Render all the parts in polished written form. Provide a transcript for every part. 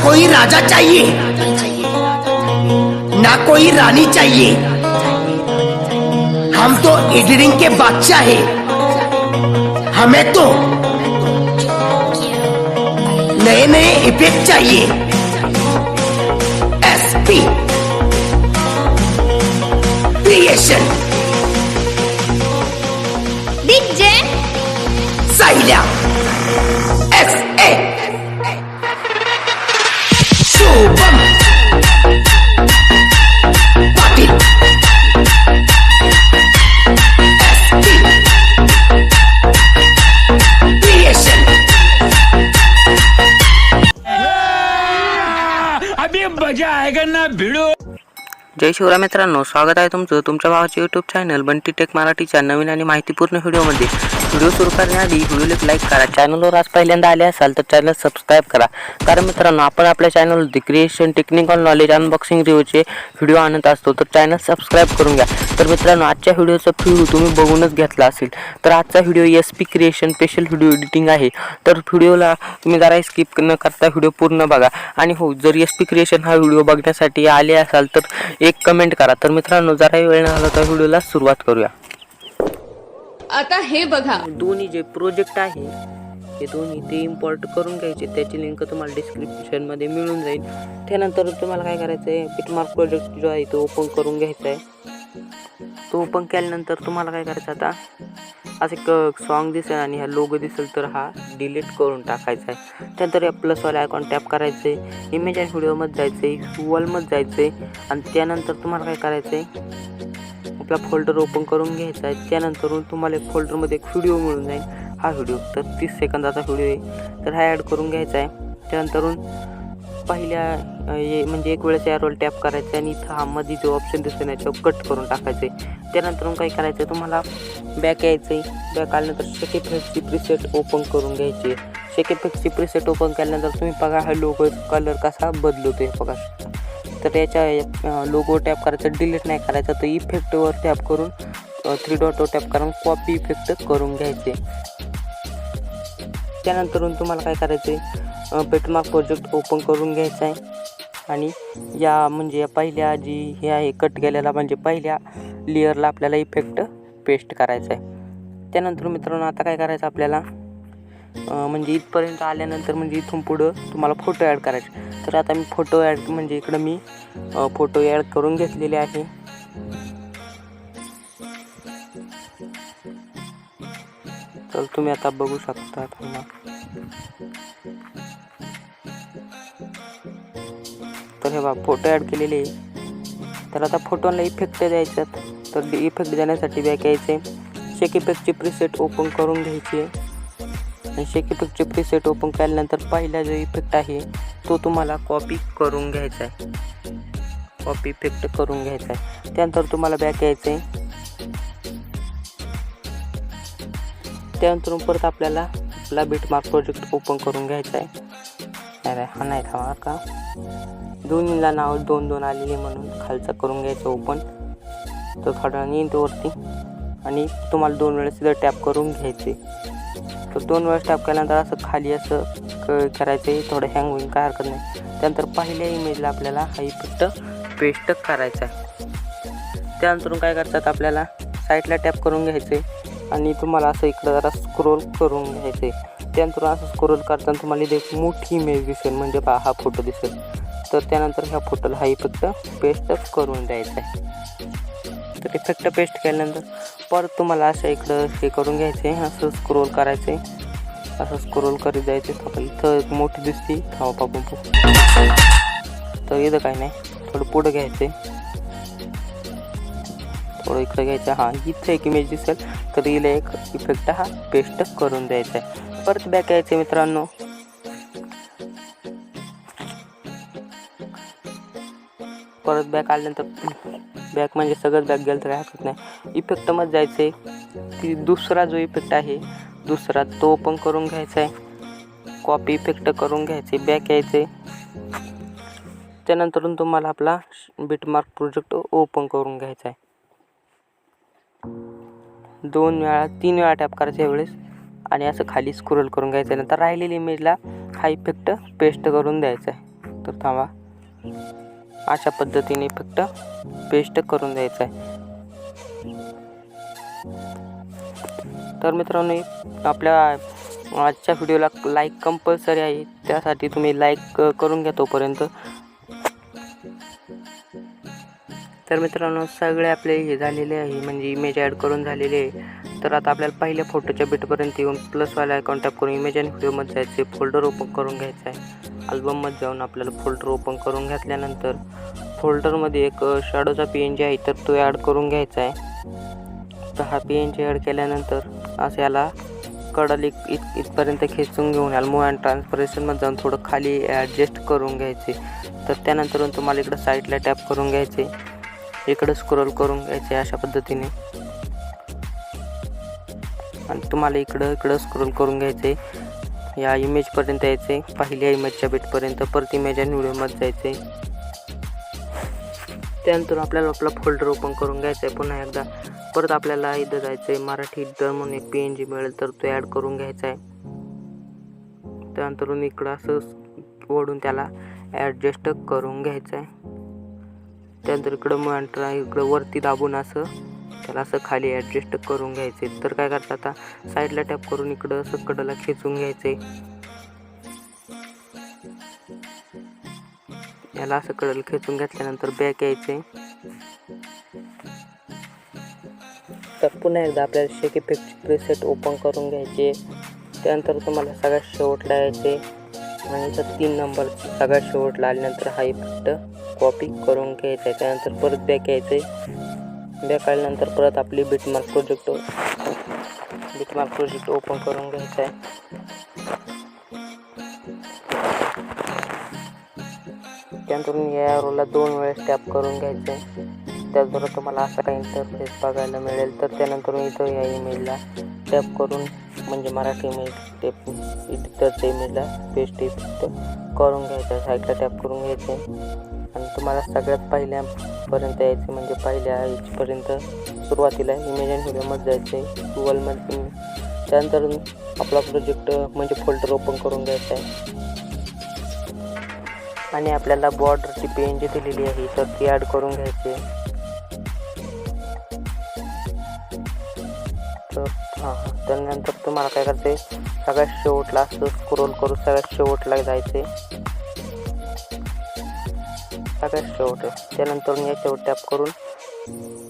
कोई राजा चाहिए ना कोई रानी चाहिए, हम तो एडिटिंग के बादशाह हैं। हमें तो नए नए इफेक्ट चाहिए। एसपी क्रिएशन डीजे साहिल्या SA Shubham Patil SP creation. अभी मजा आएगा ना भिड़ो। जय शिवराय मित्रांनो, स्वागत आहे तुमचं तुमच्या भावाच्या यूट्यूब चॅनल बंटी टेक मराठीच्या नवीन आणि माहितीपूर्ण व्हिडिओमध्ये। व्हिडिओ सुरू करण्याआधी व्हिडिओला लाईक करा, चॅनलवर आज पहिल्यांदा आले असाल तर चॅनल सबस्क्राईब करा, कारण मित्रांनो आपण आपल्या चॅनलवरती क्रिएशन, टेक्निकल नॉलेज, अनबॉक्सिंग रिव्ह्यूचे व्हिडिओ आणत असतो, तर चॅनल सबस्क्राईब करून घ्या। तर मित्रांनो आजच्या व्हिडिओचा व्ह्यू तुम्ही बघूनच घेतला असेल, तर आजचा video SP creation special video editing आहे। तर व्हिडिओला तुम्ही जरा स्किप न करता व्हिडिओ पूर्ण बघा। आणि हो, जर एसपी क्रिएशन हा व्हिडिओ बघण्यासाठी आले असाल तर एक कमेंट करा। तर मित्रांनो जरा वेळ न घालवता व्हिडिओला सुरुवात करूया। आता हे बघा, दोन्ही जे प्रोजेक्ट आहे हे दोन्ही ते इम्पोर्ट करून घ्यायचे, त्याची लिंक तुम्हाला डिस्क्रिप्शन मध्ये मिळून जाईल। त्यानंतर तुम्हाला काय करायचं आहे, बिटमार्क प्रोजेक्ट जो आहे तो ओपन करून घ्यायचा आहे। तो ओपन केल्यानंतर तुम्हाला काय करायचं, आता असं एक सॉन्ग दिसेल आणि हा लोगो दिसेल तर हा डिलीट करून टाकायचा आहे। त्यानंतर या प्लसवाला आयकॉन टॅप करायचं आहे, इमेज आणि व्हिडिओमध्ये जायचं आहे, वॉलमध्ये जायचं आहे आणि त्यानंतर तुम्हाला काय करायचं आहे, आपला फोल्डर ओपन करून घ्यायचा आहे। त्यानंतर तुम्हाला एक फोल्डरमध्ये एक व्हिडिओ मिळून जाईल, हा व्हिडिओ तर 30 सेकंदाचा व्हिडिओ आहे, तर हा ॲड करून घ्यायचा आहे। त्यानंतर पहिल्या म्हणजे एक वेळेस यावर टॅप करायचं आणि इथं हा मध्ये जो ऑप्शन दिसतो याच्यावर कट करून टाकायचं आहे। त्यानंतर काय करायचं, तुम्हाला बॅक यायचं आहे, बॅक आल्यानंतर शेक इफेक्टची प्रीसेट ओपन करून घ्यायची। शेक इफेक्टची प्रीसेट ओपन केल्यानंतर तुम्ही बघा हा लोगो कलर कसा बदलतोय बघा। तर याच्या लोगो टॅप करायचा, डिलीट नाही करायचा, तर इफेक्टवर टॅप करून 3 डॉटवर टॅप करून कॉपी इफेक्ट करून घ्यायचे। त्यानंतर तुम्हाला काय करायचं आहे, बिटमार्क प्रोजेक्ट ओपन करून घ्यायचा आहे आणि या म्हणजे या पहिल्या जी हे आहे कट केलेला म्हणजे पहिल्या लेअरला आपल्याला इफेक्ट पेस्ट करायचा आहे। त्यानंतर मित्रांनो आता काय करायचं आपल्याला, म्हणजे इथपर्यंत आल्यानंतर म्हणजे इथून पुढं तुम्हाला फोटो ॲड करायचे। तर आता मी फोटो ॲड म्हणजे इकडं मी फोटो ॲड करून घेतलेले आहे। तर तुम्ही आता बघू शकता, तर हे बघा फोटो ॲड केलेले आहे। तर आता फोटोला इफेक्ट द्यायचा, तर इफेक्ट देण्यासाठी बॅक यायचे, शेक इफेक्टची प्रीसेट ओपन करून घ्यायची आहे आणि शेक इफेक्टची प्रीसेट ओपन केल्यानंतर पहिला जो इफेक्ट आहे तो तुम्हाला कॉपी करून घ्यायचा आहे, कॉपी इफेक्ट करून घ्यायचा आहे। त्यानंतर तुम्हाला बॅक यायचं आहे। त्यानंतर परत आपल्याला आपला बिटमार्क प्रोजेक्ट ओपन करून घ्यायचा आहे। अरे हा नाही थांबा का, दोन्हीला नाव 2-2 आलेले म्हणून खालचा करून घ्यायचं ओपन। तर थोडा येईन तो वरती आणि तुम्हाला 2 वेळेस तिथं टॅप करून घ्यायचे। तर 2 वेळेस टॅप केल्यानंतर असं खाली असं करायचं आहे, थोडं हँग होईल काय हरकत नाही। त्यानंतर पहिल्या इमेजला आपल्याला हा इफेक्ट पेस्ट करायचा आहे। त्यानंतर काय करतात, आपल्याला साईडला टॅप करून घ्यायचे आणि तुम्हाला असं इकडं जरा स्क्रोल करून घ्यायचे। त्यानंतर असं स्क्रोल करताना तुम्हाला इथे एक मोठी इमेज दिसेल, म्हणजे पहा हा फोटो दिसेल। तर त्यानंतर ह्या फोटोला हा इफेक्ट पेस्ट करून द्यायचा आहे। तर इफेक्ट पेस्ट केल्यानंतर परत तुम्हाला असं इकडं हे करून घ्यायचं आहे, असं स्क्रोल करायचं आहे, असं स्क्रोल करीत जायचं। तर इथं एक मोठी दिसते पापून, तर इथं काही नाही, थोडं पुढं घ्यायचं आहे, थोडं इकडं घ्यायचं, हां इथं एक इमेज दिसेल, तर हिला एक इफेक्ट हा पेस्ट करून द्यायचा आहे। परत बॅक यायचं मित्रांनो, परत बॅक आल्यानंतर बॅक म्हणजे सगळं बॅक गेलं तर काय हरकत नाही, इफेक्टमध्ये जायचं आहे, ती दुसरा जो इफेक्ट आहे दुसरा तो ओपन करून घ्यायचा आहे, कॉपी इफेक्ट करून घ्यायचे, बॅक यायचे। त्यानंतर तुम्हाला आपला बिटमार्क प्रोजेक्ट ओपन करून घ्यायचा आहे। 2 वेळा 3 वेळा टॅप करायच्या वेळेस आणि असं खाली स्क्रोल करून घ्यायचं, नंतर राहिलेली इमेजला हा इफेक्ट पेस्ट करून द्यायचा आहे। तर थांबा, अशा पद्धतीने फक्त पेस्ट करून द्यायचं आहे. तर मित्रांनो, आपल्या आजच्या व्हिडिओला लाईक कंपल्सरी आहे, त्यासाठी तुम्ही लाईक करून घ्या तोपर्यंत. तर मित्रांनो, सगळे आपले हे झालेले आहे, म्हणजे इमेज ॲड करून झालेले आहे. तर आता आपल्याला पहिल्या फोटोच्या बिटपर्यंत येऊन प्लसवाला आयकॉन टॅप करून इमेज आणि व्हिडिओमध्ये जायचे, फोल्डर ओपन करून घ्यायचा आहे. अल्बममध्ये जाऊन आपल्याला फोल्डर ओपन करून घेतल्यानंतर फोल्डरमध्ये एक शॅडोचा PNG आहे, तर तो ॲड करून घ्यायचा आहे. तर हा PNG ॲड केल्यानंतर असं याला कडल इथपर्यंत खेचून घेऊन याला मूव अँड ट्रान्सपरेशनमध्ये जाऊन थोडं खाली ॲडजस्ट करून घ्यायचे. तर त्यानंतर तुम्हाला इकडं साईडला टॅप करून घ्यायचे, इकडं स्क्रोल करून घ्यायचे अशा पद्धतीने, आणि तुम्हाला इकडं स्क्रोल करून घ्यायचे, या इमेजपर्यंत यायचे, पहिल्या इमेजच्या बिटपर्यंत, परत इमेज आणि व्हिडिओमध्ये जायचे. त्यानंतर आपल्याला आपला फोल्डर ओपन करून घ्यायचा आहे पुन्हा एकदा. परत आपल्याला इथं जायचं आहे, मराठी एडिटर म्हणून एक PNG मिळेल, तर तो ॲड करून घ्यायचा आहे. त्यानंतर इकडं असं ओढून त्याला ॲडजस्ट करून घ्यायचं आहे. त्यानंतर इकडं वरती दाबून असं त्याला असं खाली ॲडजस्ट करून घ्यायचे. तर काय करायचं, आता साईडला टॅप करून इकडं असं कडला खेचून घ्यायचे, याला असं कडल खेचून घेतल्यानंतर बॅक यायचे. तर पुन्हा एकदा आपल्याला शेक इफेक्टचे प्रीसेट ओपन करून घ्यायचे. त्यानंतर तुम्हाला सगळ्यात शेवटला यायचे, आणि इथं 3 नंबर सगळ्यात शेवटला आल्यानंतर हा इफेक्ट कॉपी करून घ्यायचा आहे. त्यानंतर परत बॅक यायचे, बॅक आल्यानंतर परत आपली बिटमार्क प्रोजेक्ट ओपन करून घ्यायचा आहे. त्यानंतर या रोला 2 वेळेस टॅप करून घ्यायचं आहे. त्याचबरोबर तुम्हाला असा काही इंटरफेस बघायला मिळेल. तर त्यानंतर इथं या इमेजला टॅप करून, म्हणजे मराठी इमेज टेप एडिटरच्या इमेजला पेस्ट इफेक्ट करून घ्यायचा, साईडला टॅप करून घ्यायचे, आणि तुम्हाला सगळ्यात पहिल्यापर्यंत यायचे, म्हणजे पहिल्या इथपर्यंत सुरुवातीला इमेज आणि व्हिडिओमध्ये जायचे, गुगलमध्ये. त्यानंतर आपला प्रोजेक्ट म्हणजे फोल्डर ओपन करून घ्यायचा आहे, आणि आपल्याला बॉर्डरची PNG दिलेली आहे, तर ती ॲड करून घ्यायची. तर त्यानंतर तुम्हाला काय करायचं, सगळ्यात शेवटला असं स्क्रोल करून सगळ्यात शेवटला जायचे, सगळ्यात शेवट. त्यानंतर याच्यावर टॅप करून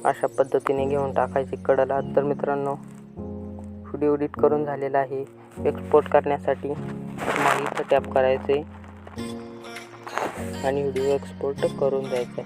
अशा पद्धतीने घेऊन टाकायची कडला. तर मित्रांनो, व्हिडिओ एडिट करून झालेला आहे. एक्सपोर्ट करण्यासाठी तुम्हाला इथं टॅप करायचे आणि व्हिडिओ एक्सपोर्ट करून द्यायचा.